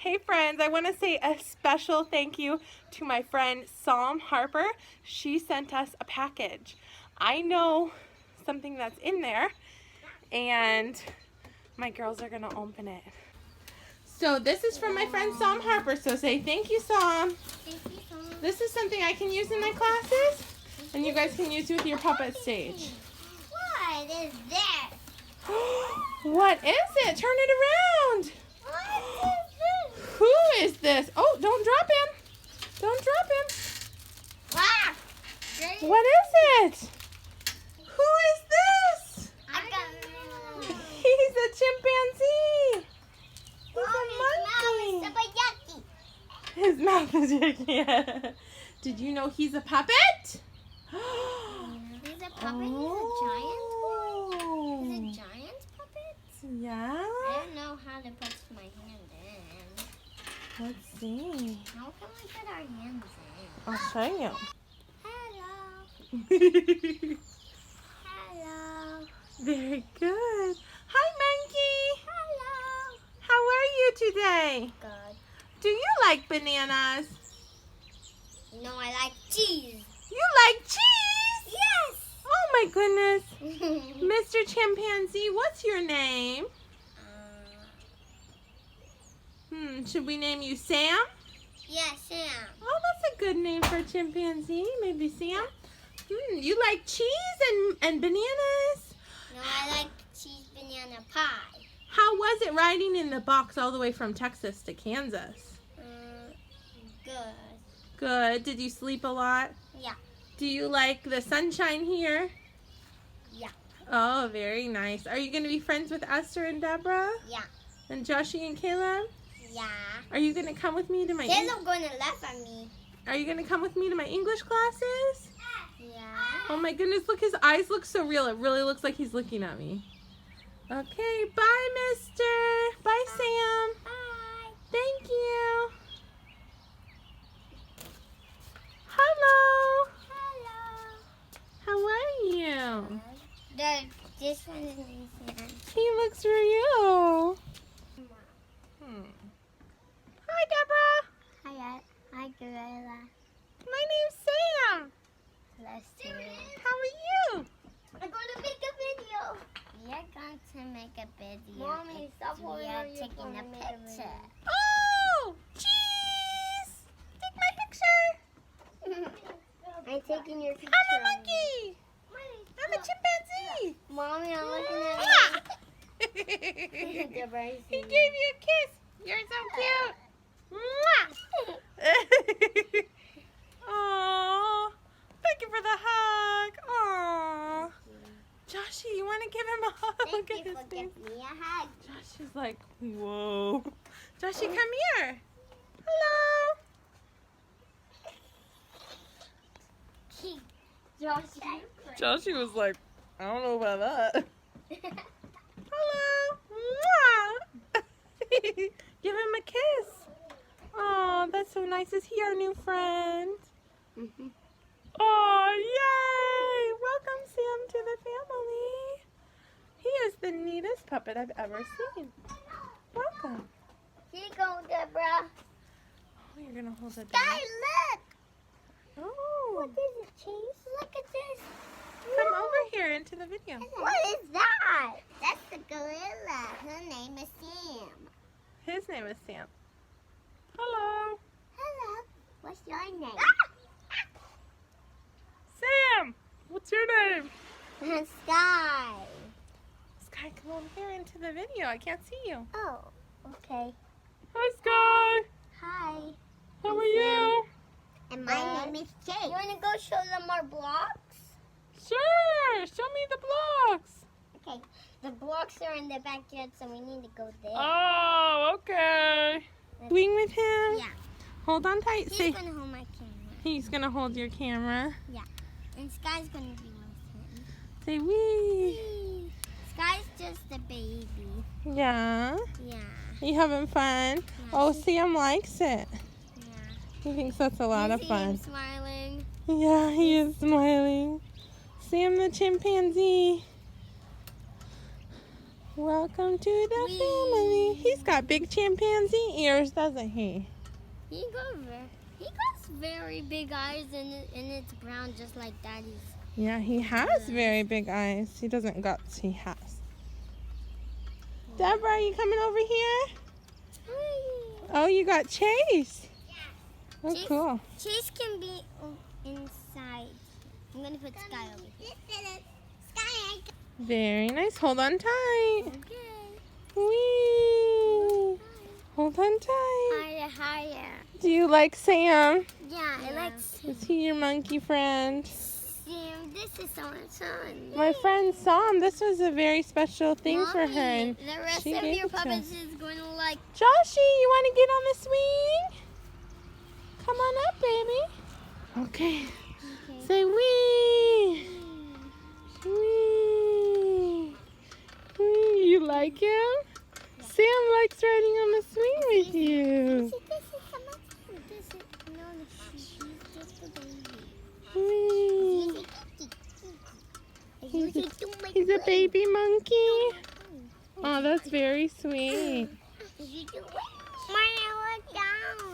Hey friends, I want to say a special thank you to my friend Psalm Harper. She sent us a package. I know something that's in there and my girls are going to open it. So this is from my friend Psalm Harper, so say thank you, Psalm. Thank you, Psalm. This is something I can use in my classes and you guys can use with your puppet stage. What is this? What is it? Turn it around. What is this? Who is this? Oh, don't drop him. Don't drop him. Ah! What is it? Who is this? I got it. He's a chimpanzee. He's a monkey. His mouth is yucky. Did you know he's a puppet? He's a puppet? Oh. He's a giant puppet? Yeah? I don't know how to put my hand in. Let's see. How can we put our hands in? I'll show you. Hello. Hello. Very good. Hi, monkey. Hello. How are you today? Good. Do you like bananas? No, I like cheese. You like cheese? Yes. Oh my goodness. Mr. Chimpanzee, what's your name? Should we name you Sam? Yeah, Sam. Oh, that's a good name for a chimpanzee. Maybe Sam. You like cheese and bananas? No, I like cheese banana pie. How was it riding in the box all the way from Texas to Kansas? Good. Good. Did you sleep a lot? Yeah. Do you like the sunshine here? Yeah. Oh, very nice. Are you going to be friends with Esther and Deborah? Yeah. And Joshie and Caleb? Yeah. Are you going to come with me to my Caleb's gonna laugh at me. Are you going to come with me to my English classes? Yeah. Oh my goodness, look, his eyes look so real. It really looks like he's looking at me. Okay, bye, mister. Bye, Sam. Bye. Thank you. Hello. Hello. How are you? This one is Sam. He looks real. Hi, Deborah. Hi, hi, Gorilla. My name's Sam. Let's see. How are you? I'm going to make a video. We are going to make a video. Mommy, stop holding on. We are taking a picture. Oh, cheese. Take my picture. I'm taking your picture. I'm a monkey. I'm a chimpanzee. Mommy, I'm looking at He you. gave you a kiss. You're so cute. Mwah. Aww. Thank you for the hug. Aww. Joshie, you want to give him a hug? Thank Look you at his for face. giving me a hug. Joshie's like, whoa. Joshie, come here. Hello. Joshie was like, I don't know about that. Hello. Mwah. Give him a kiss. Oh, that's so nice. Is he our new friend? Oh, yay! Welcome, Sam, to the family. He is the neatest puppet I've ever seen. Welcome. Here you go, Deborah. Oh, you're going to hold it Guy, down. look. Oh. What is it, Chase? Look at this. Come over here into the video. What is that? That's the gorilla. Her name is Sam. His name is Sam. Hello. Hello. What's your name? Sam, what's your name? Sky. Sky, come over here into the video. I can't see you. Oh, okay. Hi, Sky. Hi. How are you? And my name is Chase. You want to go show them our blocks? Sure. Show me the blocks. Okay. The blocks are in the backyard, so we need to go there. Oh, okay. Swing with him? Yeah. Hold on tight. He's Say, going to hold my camera. he's going to hold your camera. Yeah. And Sky's going to be with him. Say wee. Whee! Sky's just a baby. Yeah. Yeah. You having fun? Yeah. Oh, Sam likes it. Yeah. He thinks that's a lot of You see fun. him smiling. Yeah, he is smiling. Sam the chimpanzee. Welcome to the family. He's got big chimpanzee ears, doesn't he? He got very big eyes, and it's brown just like Daddy's. Yeah, he has very big eyes. He doesn't guts, he has. Deborah, are you coming over here? Oh, you got Chase. Oh, Chase, cool. Chase can be inside. I'm going to put Sky over here. Sky. Very nice. Hold on tight. Okay. Whee! Hold on tight. Higher. Do you like Sam? Yeah, I like Sam. Is he your monkey friend? Sam, this is so much fun. My friend Sam, this was a very special thing Mommy, for her. And the rest she of gave your it to puppets us. is going to like... Joshy, you want to get on the swing? Come on up, baby. Okay. Say wee. Wee. Wee. You like him? Sam likes riding on the swing with you. This is so much fun. She's just a baby. Wee. He's a baby monkey. Oh, that's very sweet.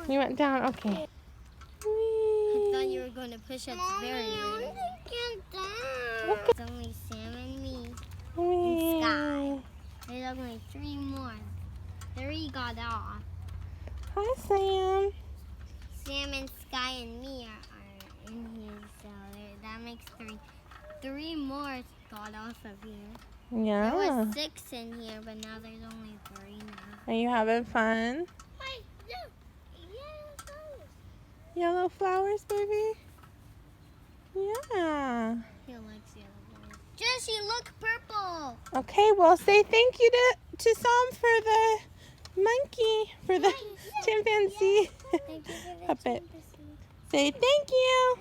You went down, okay. I thought you were going to push us very late. Okay. It's only Sam and me. And Sky. There's only 3 more. 3 got off. Hi, Sam. Sam and Sky and me are in here, so that makes 3. 3 more got off of here. Yeah. There was 6 in here, but now there's only 3 now. Are you having fun? Yellow flowers, baby? Yeah. He likes yellow flowers. Jessie, look, purple. Okay, well, say thank you to Sam for the monkey, for the chimpanzee Thank you for the puppet. chimpanzee. Say thank you.